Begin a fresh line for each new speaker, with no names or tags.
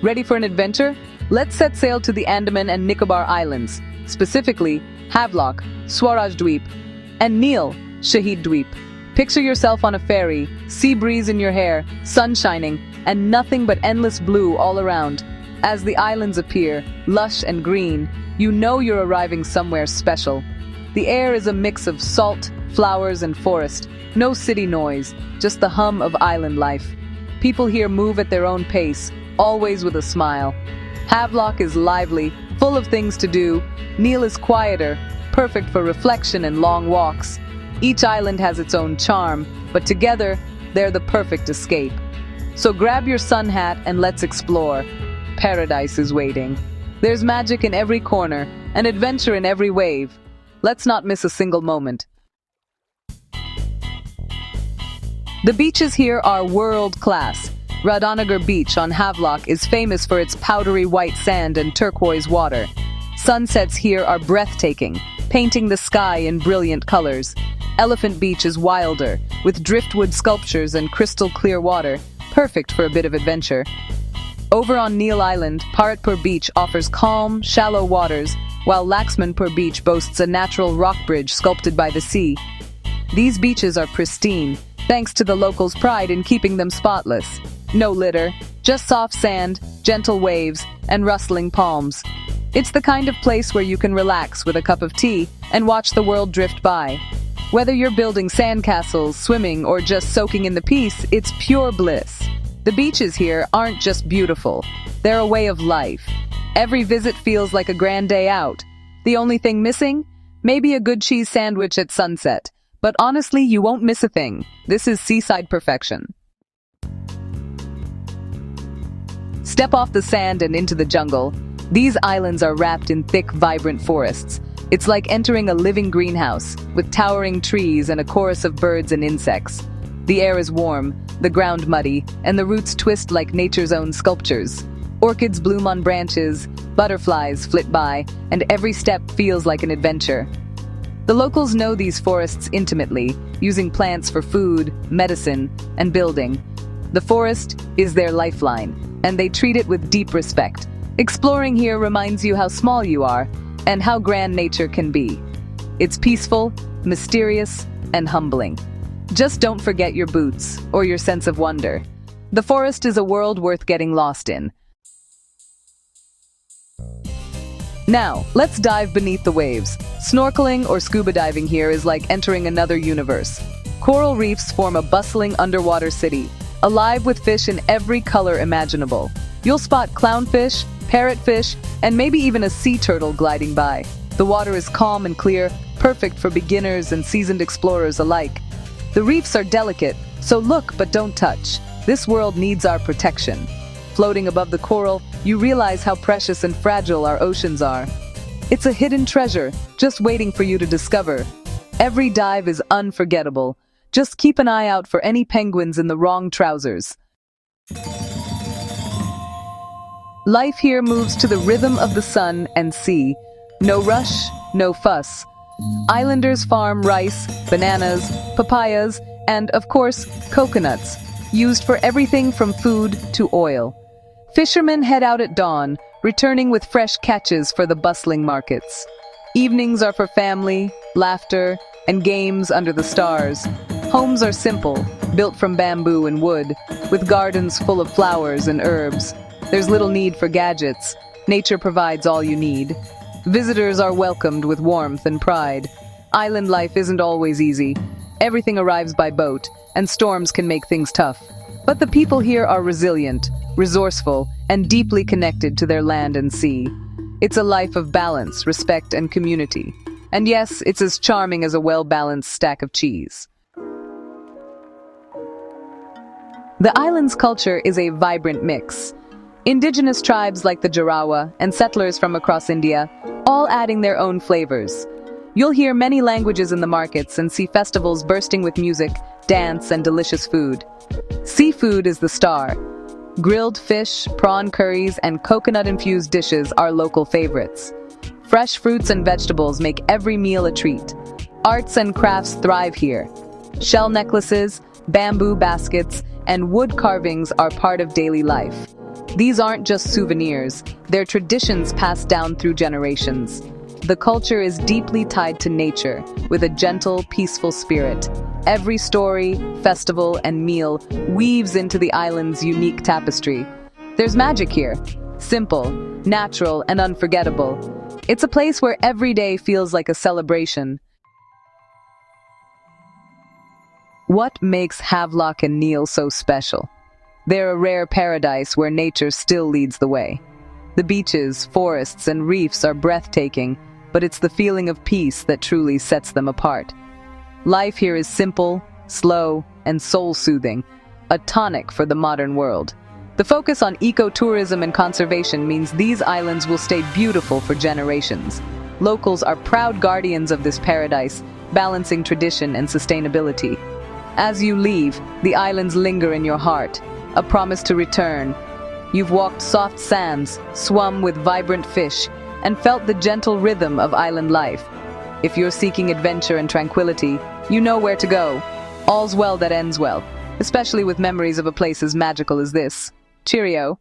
Ready for an adventure? Let's set sail to the Andaman and Nicobar Islands, specifically Havelock, Swaraj Dweep, and Neil, Shahid Dweep. Picture yourself on a ferry, sea breeze in your hair, sun shining, and nothing but endless blue all around. As the islands appear, lush and green, you know you're arriving somewhere special. The air is a mix of salt, flowers, and forest. No city noise, just the hum of island life. People here move at their own pace, always with a smile. Havelock is lively, full of things to do. Neil is quieter, perfect for reflection and long walks. Each island has its own charm, but together, they're the perfect escape. So grab your sun hat and let's explore. Paradise is waiting. There's magic in every corner, an adventure in every wave. Let's not miss a single moment. The beaches here are world-class. Radhanagar Beach on Havelock is famous for its powdery white sand and turquoise water. Sunsets here are breathtaking, painting the sky in brilliant colors. Elephant Beach is wilder, with driftwood sculptures and crystal-clear water, perfect for a bit of adventure. Over on Neil Island, Paratpur Beach offers calm, shallow waters, while Laxmanpur Beach boasts a natural rock bridge sculpted by the sea. These beaches are pristine, thanks to the locals' pride in keeping them spotless. No litter, just soft sand, gentle waves, and rustling palms. It's the kind of place where you can relax with a cup of tea and watch the world drift by. Whether you're building sandcastles, swimming, or just soaking in the peace, it's pure bliss. The beaches here aren't just beautiful, they're a way of life. Every visit feels like a grand day out. The only thing missing? Maybe a good cheese sandwich at sunset. But honestly, you won't miss a thing. This is seaside perfection. Step off the sand and into the jungle. These islands are wrapped in thick, vibrant forests. It's like entering a living greenhouse, with towering trees and a chorus of birds and insects. The air is warm, the ground muddy, and the roots twist like nature's own sculptures. Orchids bloom on branches, butterflies flit by, and every step feels like an adventure. The locals know these forests intimately, using plants for food, medicine, and building. The forest is their lifeline, and they treat it with deep respect. Exploring here reminds you how small you are, and how grand nature can be. It's peaceful, mysterious, and humbling. Just don't forget your boots, or your sense of wonder. The forest is a world worth getting lost in. Now, let's dive beneath the waves. Snorkeling or scuba diving here is like entering another universe. Coral reefs form a bustling underwater city, alive with fish in every color imaginable. You'll spot clownfish, parrotfish, and maybe even a sea turtle gliding by. The water is calm and clear, perfect for beginners and seasoned explorers alike. The reefs are delicate, so look but don't touch. This world needs our protection. Floating above the coral, you realize how precious and fragile our oceans are. It's a hidden treasure, just waiting for you to discover. Every dive is unforgettable. Just keep an eye out for any penguins in the wrong trousers. Life here moves to the rhythm of the sun and sea. No rush, no fuss. Islanders farm rice, bananas, papayas, and, of course, coconuts, used for everything from food to oil. Fishermen head out at dawn, returning with fresh catches for the bustling markets. Evenings are for family, laughter, and games under the stars. Homes are simple, built from bamboo and wood, with gardens full of flowers and herbs. There's little need for gadgets. Nature provides all you need. Visitors are welcomed with warmth and pride. Island life isn't always easy. Everything arrives by boat, and storms can make things tough. But the people here are resilient, resourceful, and deeply connected to their land and sea. It's a life of balance, respect, and community. And yes, it's as charming as a well-balanced stack of cheese. The island's culture is a vibrant mix. Indigenous tribes like the Jarawa and settlers from across India, all adding their own flavors. You'll hear many languages in the markets and see festivals bursting with music, dance, and delicious food. Seafood is the star. Grilled fish, prawn curries, and coconut-infused dishes are local favorites. Fresh fruits and vegetables make every meal a treat. Arts and crafts thrive here. Shell necklaces, bamboo baskets, and wood carvings are part of daily life. These aren't just souvenirs, they're traditions passed down through generations. The culture is deeply tied to nature, with a gentle, peaceful spirit. Every story, festival, and meal weaves into the island's unique tapestry. There's magic here. Simple, natural, and unforgettable. It's a place where every day feels like a celebration. What makes Havelock and Neil so special? They're a rare paradise where nature still leads the way. The beaches, forests, and reefs are breathtaking, but it's the feeling of peace that truly sets them apart. Life here is simple, slow, and soul-soothing, a tonic for the modern world. The focus on ecotourism and conservation means these islands will stay beautiful for generations. Locals are proud guardians of this paradise, balancing tradition and sustainability. As you leave, the islands linger in your heart, a promise to return. You've walked soft sands, swum with vibrant fish, and felt the gentle rhythm of island life. If you're seeking adventure and tranquility, you know where to go. All's well that ends well, especially with memories of a place as magical as this. Cheerio.